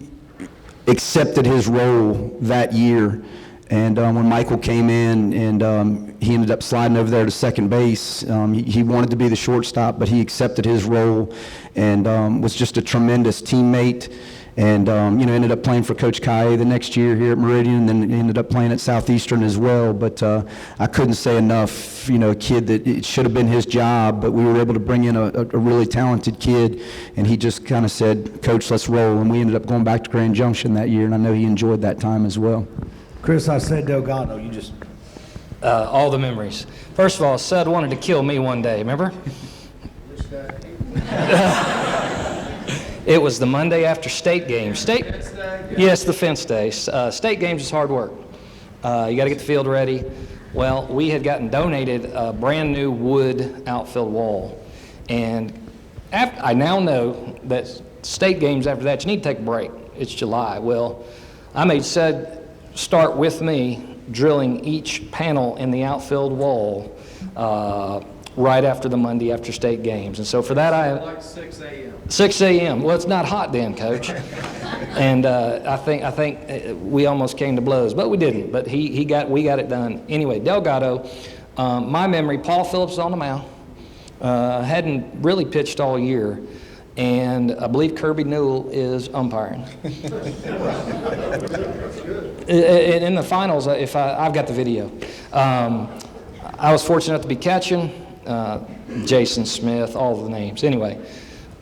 E: accepted his role that year And when Michael came in and he ended up sliding over there to second base, he wanted to be the shortstop, but he accepted his role and was just a tremendous teammate. And, ended up playing for Coach Kaye the next year here at Meridian, and then ended up playing at Southeastern as well. But I couldn't say enough, a kid that it should have been his job, but we were able to bring in a really talented kid, and he just kind of said, Coach, let's roll. And we ended up going back to Grand Junction that year, and I know he enjoyed that time as well.
B: Chris, I said Delgado. You just
D: All the memories. First of all, Sud wanted to kill me one day, remember? It was the Monday after state games. Yes, the fence day. State games is hard work. You got to get the field ready. Well, we had gotten donated a brand new wood outfield wall. And I now know that state games after that, you need to take a break. It's July. Well, I made Sud start with me drilling each panel in the outfield wall right after the Monday after state games. And so for that,
G: Like 6 a.m.
D: 6 a.m. Well, it's not hot then, Coach. And I think we almost came to blows, but we didn't. But we got it done. Anyway, Delgado, my memory, Paul Phillips on the mound. Hadn't really pitched all year. And I believe Kirby Newell is umpiring. In the finals, I've got the video. I was fortunate enough to be catching. Jason Smith, all the names. Anyway,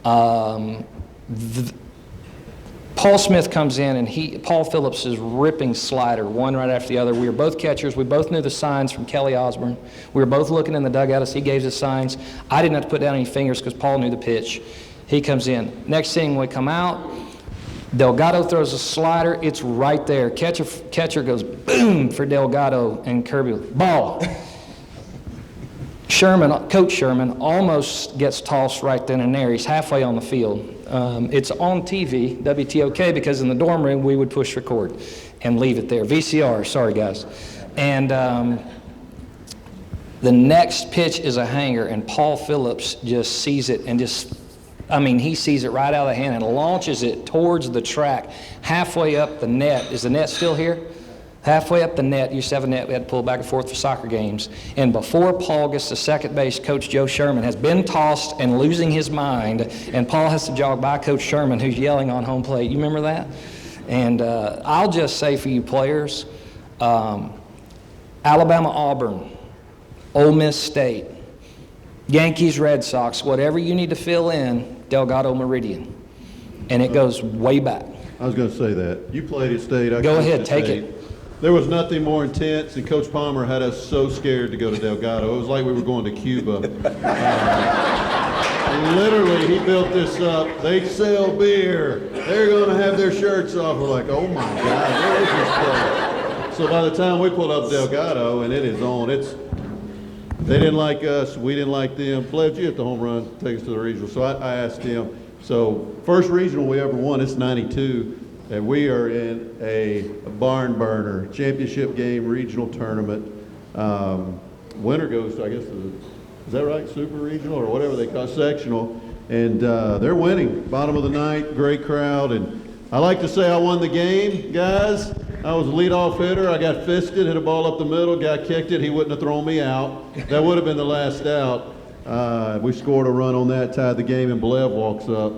D: Paul Smith comes in, and Paul Phillips is ripping slider, one right after the other. We were both catchers. We both knew the signs from Kelly Osborne. We were both looking in the dugout as he gave us signs. I didn't have to put down any fingers because Paul knew the pitch. He comes in. Next thing we come out, Delgado throws a slider. It's right there. Catcher goes boom for Delgado, and Kirby, ball. Coach Sherman almost gets tossed right then and there. He's halfway on the field. It's on TV, WTOK, because in the dorm room we would push record and leave it there. VCR, sorry guys. And the next pitch is a hanger, and Paul Phillips just sees it and he sees it right out of the hand and launches it towards the track, halfway up the net. Is the net still here? Halfway up the net, used to have a net, we had to pull back and forth for soccer games. And before Paul gets to second base, Coach Joe Sherman has been tossed and losing his mind, and Paul has to jog by Coach Sherman, who's yelling on home plate. You remember that? And I'll just say for you players, Alabama Auburn, Ole Miss State, Yankees Red Sox, whatever you need to fill in, Delgado Meridian. And it goes way back.
C: I was going to say that. You played at State. I
D: Go
C: coached
D: ahead,
C: at
D: take
C: State.
D: it.
C: There was nothing more intense, and Coach Palmer had us so scared to go to Delgado. It was like we were going to Cuba. Literally, he built this up. They sell beer. They're going to have their shirts off. We're like, oh my God, where is this place? So by the time we pulled up Delgado, and it is on, they didn't like us, we didn't like them. Pledge, you hit the home run, take us to the regional. So I asked him, so first regional we ever won, it's 92, and we are in a barn burner, championship game, regional tournament. Winner goes to, I guess, is that right, super regional or whatever they call it, sectional, and they're winning. Bottom of the ninth, great crowd, and I like to say I won the game, guys. I was a leadoff hitter. I got fisted, hit a ball up the middle, guy kicked it. He wouldn't have thrown me out. That would have been the last out. We scored a run on that, tied the game, and Blev walks up,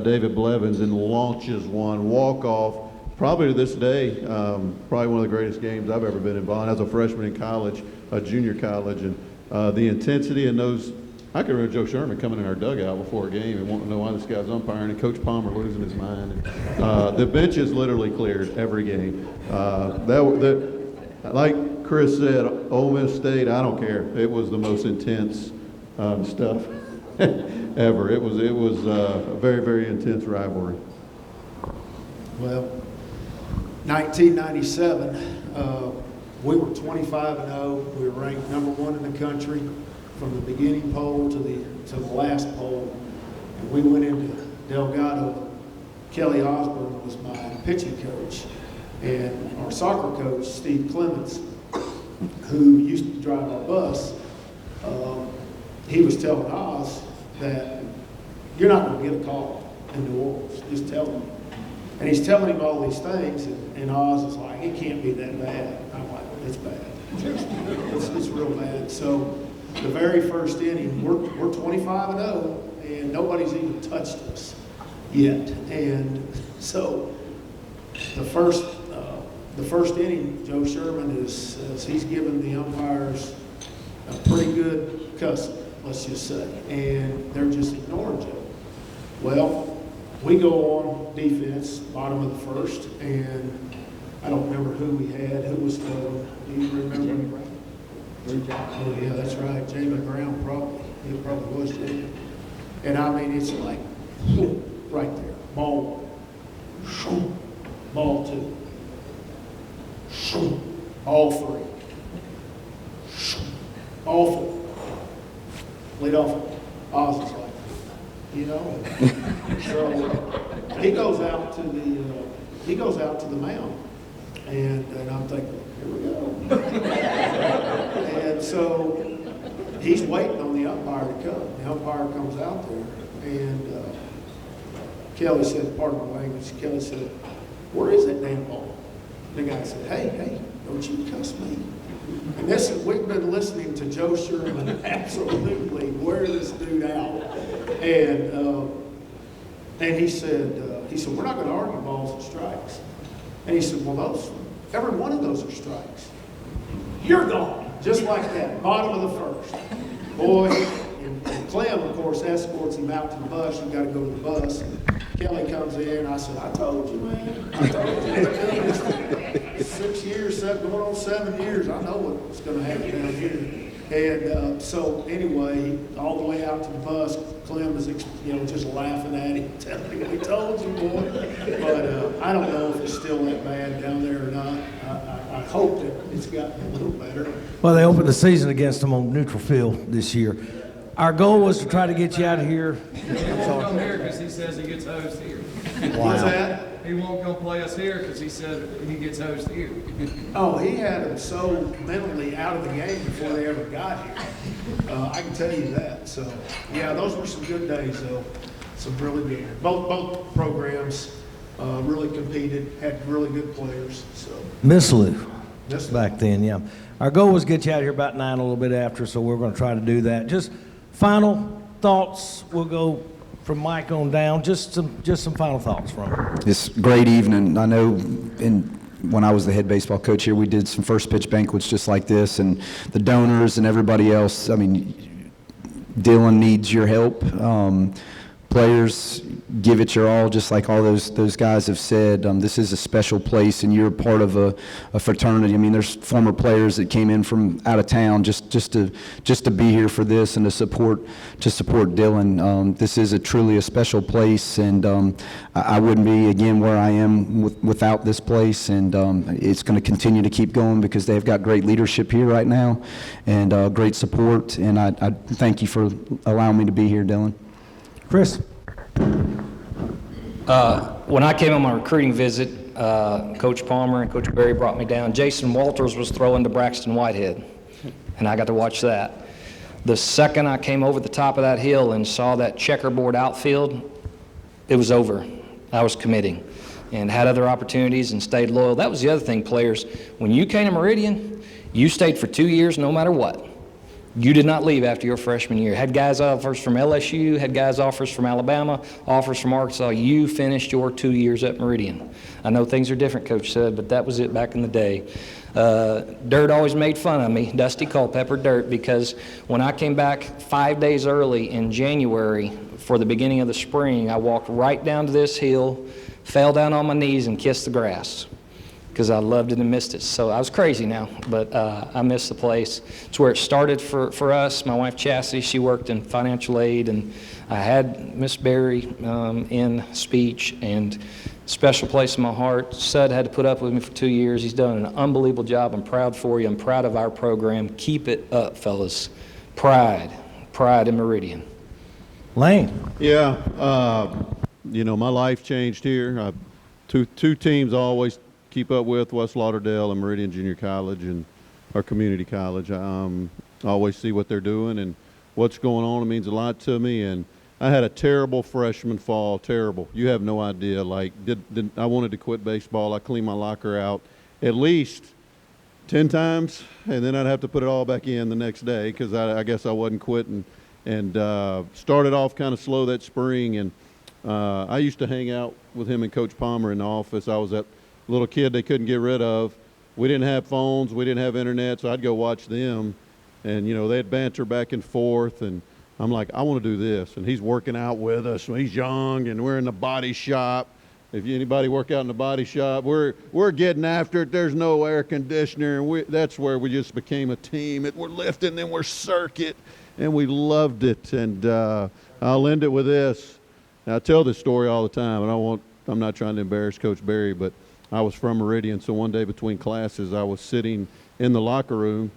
C: David Blevins, and launches one walk-off. Probably to this day, probably one of the greatest games I've ever been involved in as a freshman in college, junior college, and the intensity and those. I can remember Joe Sherman coming in our dugout before a game and wanting to know why this guy's umpiring, and Coach Palmer losing his mind. And, the benches literally cleared every game. Like Chris said, Ole Miss State, I don't care. It was the most intense stuff ever. It was a very, very intense rivalry.
F: Well, 1997, we were 25-0. We were ranked number 1 in the country from the beginning poll to the last poll. And we went into Delgado. Kelly Osborne was my pitching coach. And our soccer coach, Steve Clements, who used to drive our bus, he was telling Oz that you're not going to get a call in New Orleans. Just tell him. And he's telling him all these things, and Oz is like, it can't be that bad. I real bad. So the very first inning, we're 25-0, and nobody's even touched us yet. And so the first inning, Joe Sherman says he's given the umpires a pretty good cussing, let's just say, and they're just ignoring Joe. Well, we go on defense, bottom of the first, and I don't remember who we had. Who was throwing? Do you remember? Oh, yeah, that's right. Jamie Brown, probably. It probably was Jamie. And I mean, it's like, right there. Ball one. Ball two. All three. All four. Lead off. Oz is like, you know. So he goes out to the mound, and I'm thinking, here we go. And so he's waiting on the umpire to come. The umpire comes out there, and Kelly said, pardon my language, Kelly said, "Where is that damn ball?" The guy said, hey, don't you cuss me. And we've been listening to Joe Sherman absolutely wear this dude out. And he said, we're not going to argue balls and strikes. And he said, well, every one of those are strikes. You're gone. Just like that, bottom of the first. Boy, and Clem, of course, escorts him out to the bus. You got to go to the bus. Kelly comes in. I said, I told you, man. I told you. 6 years, going on 7 years. I know what's going to happen down here. And so anyway, all the way out to the bus, Clem is, just laughing at him, telling him, "We told you, boy." But I don't know if it's still that bad down there or not. I hope that it's gotten a little better.
B: Well, they opened the season against them on neutral field this year. Our goal was to try to get you out of here.
H: He won't come here because he says he gets hosed here.
F: What's that?
H: He won't come play us here because he said he gets hosed here.
F: Oh, he had them so mentally out of the game before they ever got here. I can tell you that. So, yeah, those were some good days, though. Some really good. Both programs really competed, had really good players. So
B: Miss Lou
F: Miss Lou.
B: back then, yeah. Our goal was to get you out here about 9, a little bit after, so we're going to try to do that. Just final thoughts. We'll go from Mike on down. Just some final thoughts from him.
E: It's a great evening. I know when I was the head baseball coach here, we did some first pitch banquets just like this, and the donors and everybody else. I mean, Dylan needs your help. Players, give it your all, just like all those guys have said. This is a special place, and you're part of a fraternity. I mean, there's former players that came in from out of town just to be here for this and to support Dylan. This is truly a special place, and I wouldn't be again where I am without this place. And it's going to continue to keep going because they've got great leadership here right now, and great support. And I thank you for allowing me to be here, Dylan.
B: Chris?
D: When I came on my recruiting visit, Coach Palmer and Coach Berry brought me down. Jason Walters was throwing to Braxton Whitehead, and I got to watch that. The second I came over the top of that hill and saw that checkerboard outfield, it was over. I was committing and had other opportunities and stayed loyal. That was the other thing, players. When you came to Meridian, you stayed for 2 years no matter what. You did not leave after your freshman year. Had guys offers from LSU, had guys offers from Alabama, offers from Arkansas. You finished your 2 years at Meridian. I know things are different, Coach said, but that was it back in the day. Dirt always made fun of me, Dusty Culpepper Dirt, because when I came back 5 days early in January for the beginning of the spring, I walked right down to this hill, fell down on my knees, and kissed the grass, because I loved it and missed it. So I was crazy now, but I miss the place. It's where it started for us. My wife Chastity, she worked in financial aid, and I had Miss Berry in speech, and special place in my heart. Sud had to put up with me for 2 years. He's done an unbelievable job. I'm proud for you. I'm proud of our program. Keep it up, fellas. Pride in Meridian.
B: Lane?
C: Yeah, my life changed here. Two teams I always keep up with, West Lauderdale and Meridian Junior College and our community college. I always see what they're doing and what's going on. It means a lot to me. And I had a terrible freshman fall, terrible. You have no idea. Like, I wanted to quit baseball. I cleaned my locker out at least 10 times, and then I'd have to put it all back in the next day because I guess I wasn't quitting. And started off kind of slow that spring, and I used to hang out with him and Coach Palmer in the office. I was that little kid they couldn't get rid of. We didn't have phones, we didn't have internet, so I'd go watch them. And, you know, they'd banter back and forth, and I'm like, I want to do this. And he's working out with us. He's young, and we're in the body shop. If anybody work out in the body shop, we're getting after it. There's no air conditioner, and that's where we just became a team. We're lifting, then we're circuit, and we loved it. And I'll end it with this. Now, I tell this story all the time, and I'm not trying to embarrass Coach Berry, but I was from Meridian, so one day between classes, I was sitting in the locker room.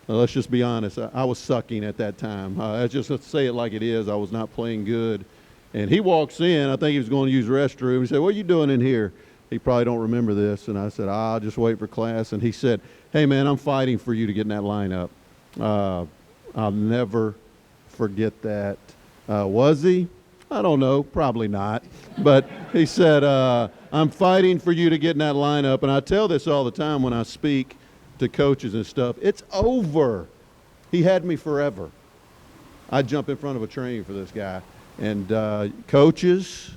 C: Let's just be honest, I was sucking at that time. Let's say it like it is. I was not playing good. And he walks in. I think he was going to use the restroom. He said, "What are you doing in here?" He probably don't remember this. And I said, "I'll just wait for class." And he said, "Hey, man, I'm fighting for you to get in that lineup." I'll never forget that. Was he? I don't know. Probably not. But he said, "I'm fighting for you to get in that lineup." And I tell this all the time when I speak to coaches and stuff. It's over. He had me forever. I'd jump in front of a train for this guy. And coaches,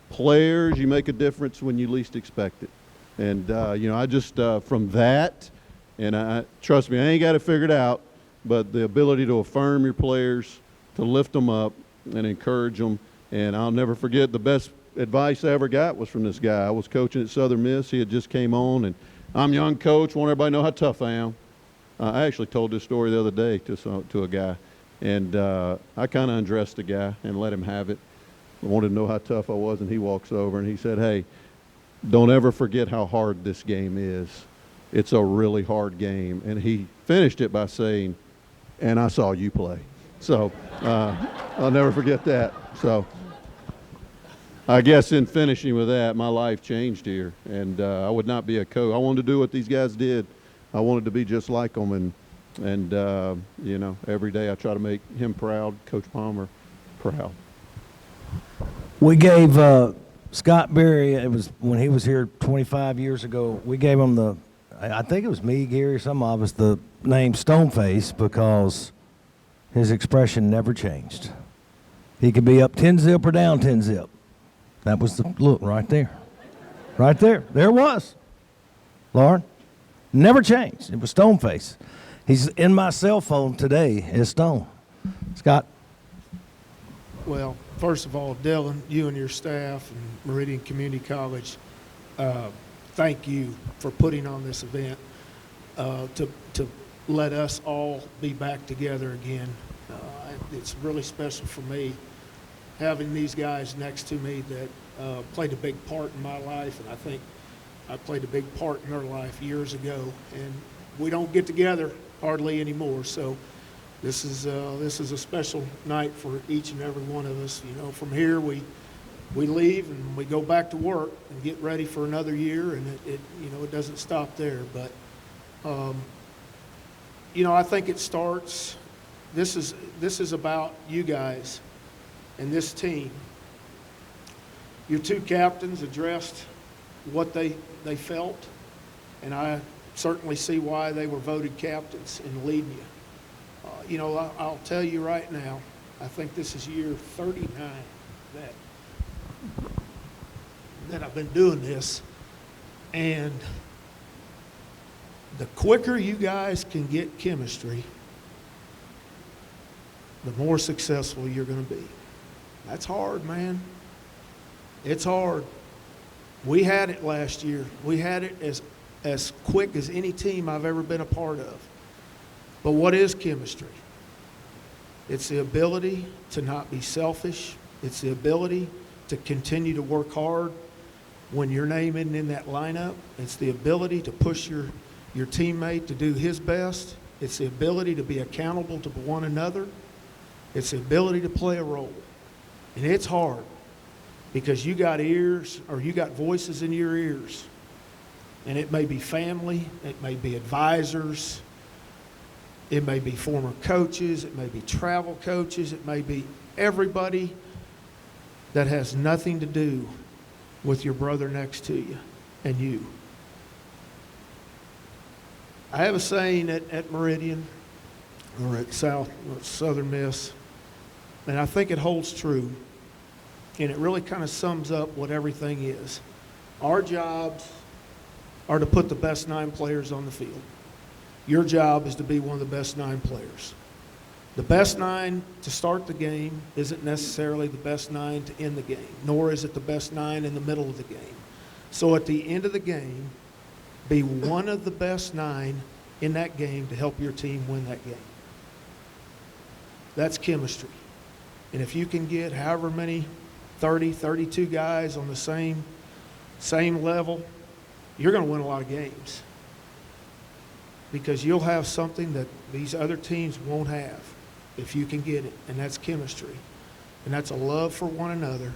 C: players, you make a difference when you least expect it. And, you know, I just, from that, and trust me, I ain't got it figured out, but the ability to affirm your players, to lift them up and encourage them. And I'll never forget, the best advice I ever got was from this guy. I was coaching at Southern Miss. He had just came on, and I'm a young coach, want everybody to know how tough I am. I actually told this story the other day to a guy. And I kind of undressed the guy and let him have it. I wanted to know how tough I was, and he walks over and he said, "Hey, don't ever forget how hard this game is. It's a really hard game." And he finished it by saying, "And I saw you play." So I'll never forget that. So I guess in finishing with that, my life changed here. And I would not be a coach. I wanted to do what these guys did. I wanted to be just like them. And you know, every day I try to make him proud, Coach Palmer proud.
B: We gave Scott Berry, it was when he was here 25 years ago, we gave him I think it was me, Gary, some of us, the name Stoneface because his expression never changed. He could be up 10-zip or down 10-zip. That was the look right there. Right there. There it was. Lauren, never changed. It was Stoneface. He's in my cell phone today as Stone. Scott?
F: Well, first of all, Dylan, you and your staff and Meridian Community College, thank you for putting on this event to let us all be back together again. It's really special for me having these guys next to me that played a big part in my life, and I think I played a big part in their life years ago. And we don't get together hardly anymore, so this is a special night for each and every one of us. You know, from here we leave and we go back to work and get ready for another year, and it doesn't stop there. But you know, I think it starts. This is about you guys and this team. Your two captains addressed what they felt, and I certainly see why they were voted captains and leading you. You know, I'll tell you right now, I think this is year 39 that I've been doing this, and the quicker you guys can get chemistry, the more successful you're going to be. That's hard, man. It's hard. We had it last year. We had it as quick as any team I've ever been a part of. But what is chemistry? It's the ability to not be selfish. It's the ability to continue to work hard when your name isn't in that lineup. It's the ability to push your teammate to do his best. It's the ability to be accountable to one another. It's the ability to play a role. And it's hard because you got ears, or you got voices in your ears. And it may be family, it may be advisors, it may be former coaches, it may be travel coaches, it may be everybody that has nothing to do with your brother next to you and you. I have a saying at Meridian, or at Southern Miss, and I think it holds true, and it really kind of sums up what everything is. Our jobs are to put the best 9 players on the field. Your job is to be one of the best 9 players. The best 9 to start the game isn't necessarily the best 9 to end the game, nor is it the best 9 in the middle of the game. So at the end of the game, be one of the best 9 in that game to help your team win that game. That's chemistry. And if you can get however many, 30, 32 guys on the same level, you're going to win a lot of games. Because you'll have something that these other teams won't have if you can get it, and that's chemistry. And that's a love for one another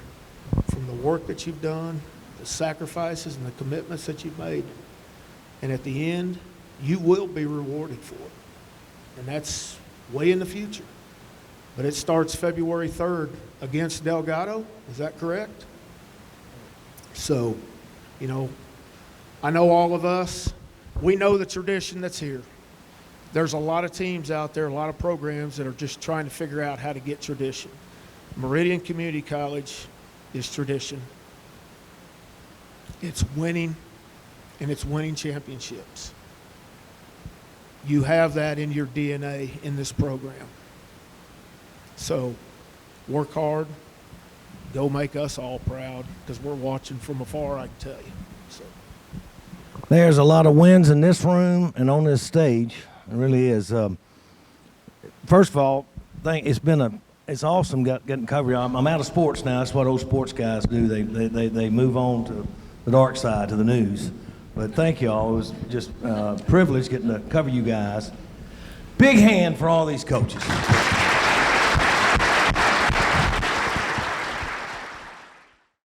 F: from the work that you've done, the sacrifices and the commitments that you've made. And at the end, you will be rewarded for it. And that's way in the future. But it starts February 3rd against Delgado. Is that correct? So, you know, I know all of us, we know the tradition that's here. There's a lot of teams out there, a lot of programs that are just trying to figure out how to get tradition. Meridian Community College is tradition. It's winning, and it's winning championships. You have that in your DNA in this program. So work hard, go make us all proud, because we're watching from afar, I can tell you. So.
B: There's a lot of wins in this room and on this stage. It really is. First of all, it's awesome getting coverage. I'm out of sports now. That's what old sports guys do. They move on to the dark side, to the news. But thank y'all. It was just a privilege getting to cover you guys. Big hand for all these coaches.